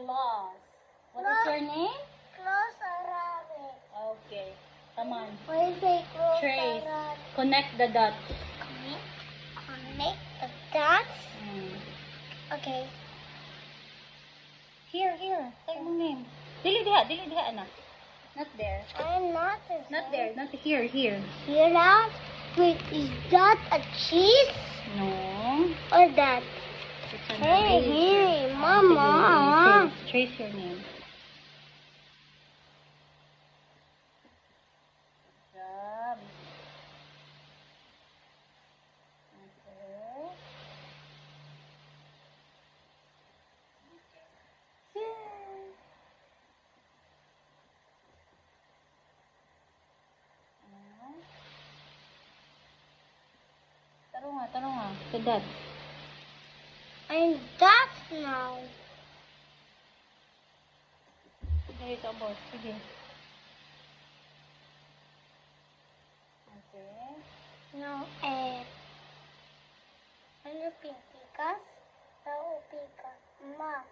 Claus. What is your name? Close a rabbit. Okay. Come on. What is a close Trace. a rabbit? Connect the dots. Connect the dots. Okay. Here. Say your name. Dili diha, anak. Not there. I'm not. Not there. Not here. Here that? Wait, is that a cheese? No. Or that? It's an Hey, eraser. Mama. Trace your name. Good job. Okay. Tarong nga. So that. I'm dots now. Sige, ito boss. Sige. Okay. No, ano pikas? Tao pikas. Ma.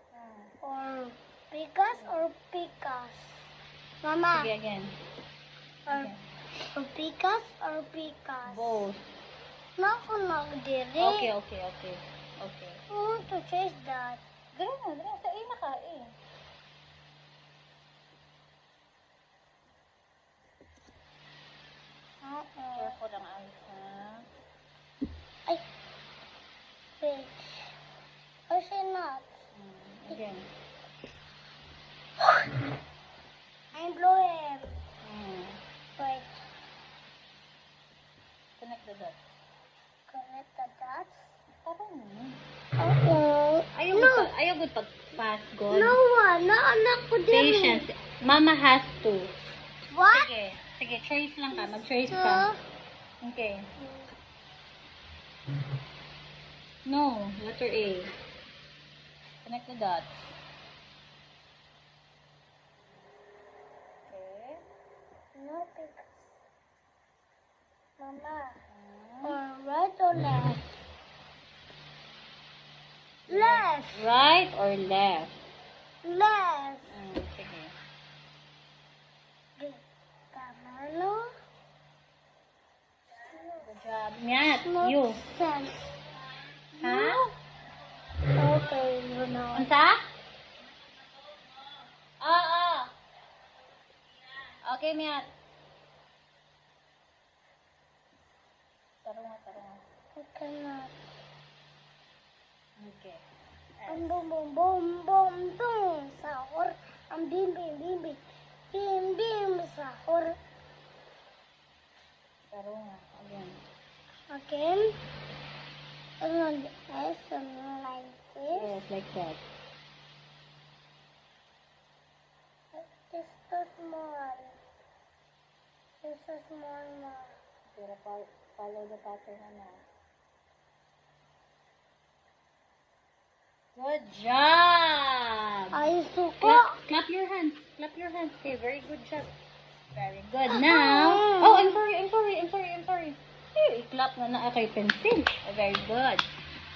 Or pikas or pikas? Mama. Sige, again. Or pikas or pikas? Both. Naku, diri. Okay. I want to chase that. Dali na. Sa A na ka, A. Careful lang eyes, ha? Ay. Wait. Or say not. Again. I'm blowing. Wait. Connect the dots. Connect the dots. Parang Oh. Ayaw good pag-pass, God. No one. No, anak ko din. Patience. Mama has to. What? Sige, trace lang ka. Mag-trace ka. Okay. No, letter A. Connect the dots. Okay. No, because Mama. Or right or left? Left. Right or left? Left. Sige. Tamalo. Good job. Miat, No you. sense. Ha? Okay, you know. Unsa? Oo. Okay, Miat. Tarunga. I cannot. Okay. Ang boom boom boom boom boom sahur. Ang bim bim bim bim bim bim sahur. Tarunga. Again. Again. And like this. Yes, like that. This is small. This is small one. Pero follow the pattern na. Good job! Ay, suko. Clap your hands. Clap your hands. Okay, very good job. Very good. Now, oh, I'm sorry. Hey, i-clap na kay pencil. Very good.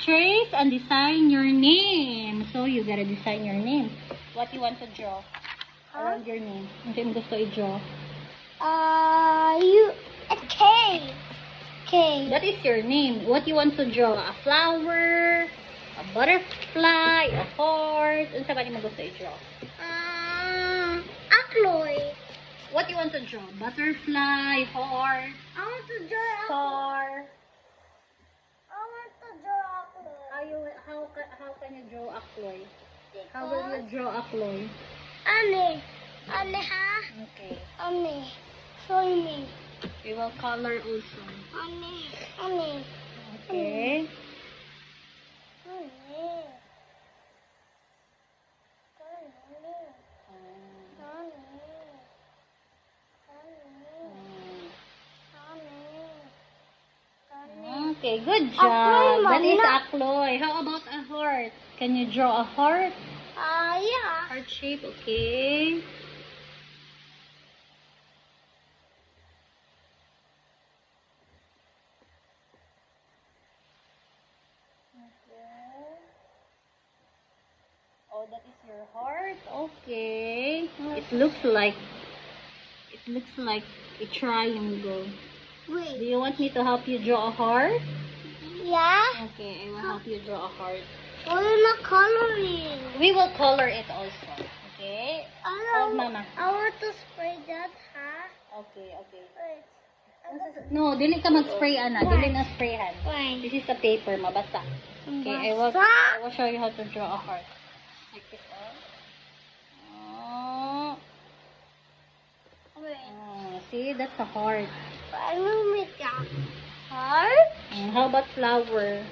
Trace and design your name. So, you gotta design your name. What you want to draw around your name? Ano yung gusto i-draw? A K. K. That is your name. What you want to draw? A flower, a butterfly, a horse. Ano sa ba mo gusto i-draw? Akloy. What you want to draw? Butterfly, horse, I want to draw star. Akloy. How can you draw a Chloe? How will you draw a Chloe? Ane ha? Okay. Ane. Show me. We will color also. Ane. Okay. Okay, good job. That is a Chloe. How about a heart? Can you draw a heart? Yeah. Heart shape, okay. Oh, that is your heart. Okay. It looks like a triangle. Do Wait. you want me to help you draw a heart? Yeah? Okay, I will help you draw a heart. We're not coloring. We will color it also. Okay? Hold, Mama. I want to spray that, huh? Okay. Wait. No, dili ka mag-spray, Ana. Dili na sprayhan. Why? This is the paper, mabasa. Okay, I will show you how to draw a heart. Like this, oh. Wait. See, that's a heart. I will make a heart. How about flower?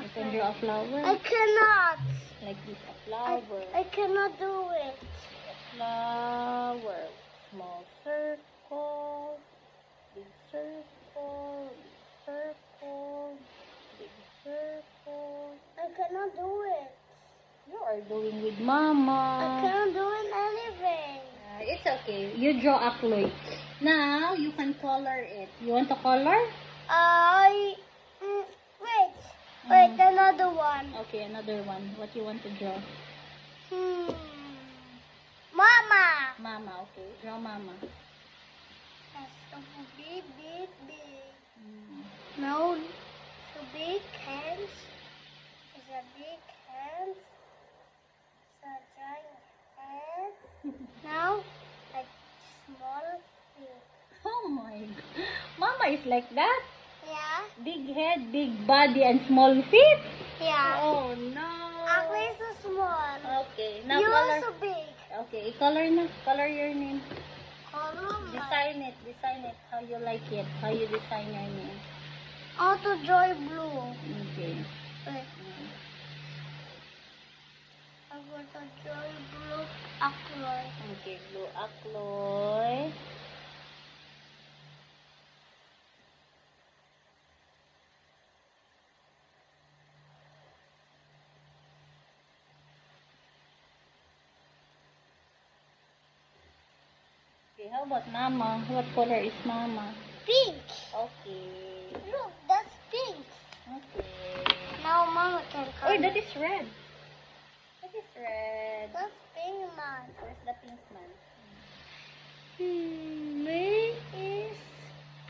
You can draw a flower. I cannot. Like this, a flower. I cannot do it. Flower. Small circle. Big circle. Big circle. Big circle. I cannot do it. You are doing with I Mama. cannot do anything. It's okay. You draw a cloth. Now, you can color it. You want to color? Wait, another one. Okay, another one. What you want to draw? Mama. Mama, okay. Draw Mama. That's so big. Mm. No, so big hands. It's a big hand. It's a giant hand. Now, like small feet. Oh my God. Mama is like that? Yeah. Big head, big body, and small feet? Yeah. Oh no. Actually, so small. Okay, now You're color. so big. Okay, color na. Color your name. Color my Design it. How you like it. How you design your name. auto joy blue. Okay. Wait, I'm going to joy blue aqua. Okay, blue akloy. Okay, how about Mama? What color is Mama? Pink. Okay. Look, that's pink. Okay. Now Mama can color. Oh, that is red. That is red. That's pink, man. Where's the pink man? Me is.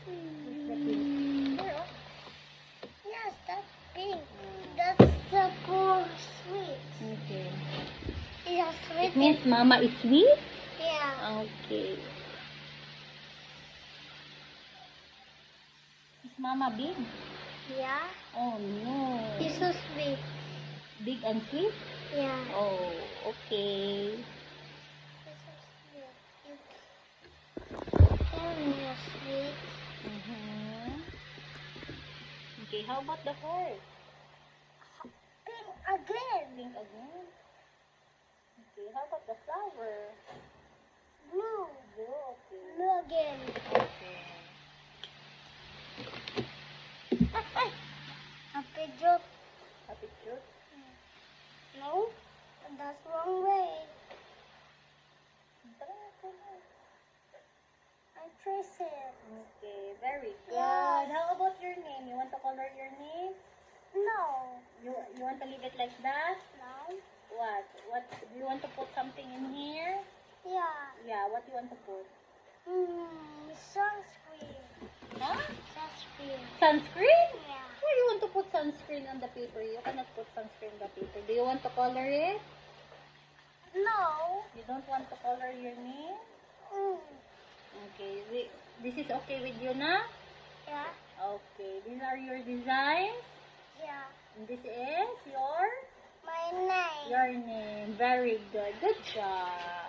Where's the pink? Here, oh. Yes, that's pink. That's the poor sweet. Okay. It's a sweet. It means Mama is sweet? Yeah. Okay. Is Mama big? Yeah. Oh no. It's so sweet. Big and sweet? Yeah. Oh, okay. It's so sweet. It's sweet. Okay, how about the heart? Pink again. Pink again? Okay, how about the flower? Blue. Blue, okay. Blue again. Okay. A picture. A picture? No, that's wrong way. I trace it. Okay, very good. Yes. How about your name? You want to color your name? No. You want to leave it like that? No. What? Do you want to put something in here? Yeah. Yeah, what do you want to put? Sunscreen. Huh? Sunscreen. Sunscreen? Yeah. Why you want to put sunscreen on the paper? You cannot put sunscreen on the paper. Do you want to color it? No. You don't want to color your name? Okay. This is okay with you na? Yeah. Okay. These are your designs. Yeah. And this is your My name. name. Very good. Good job.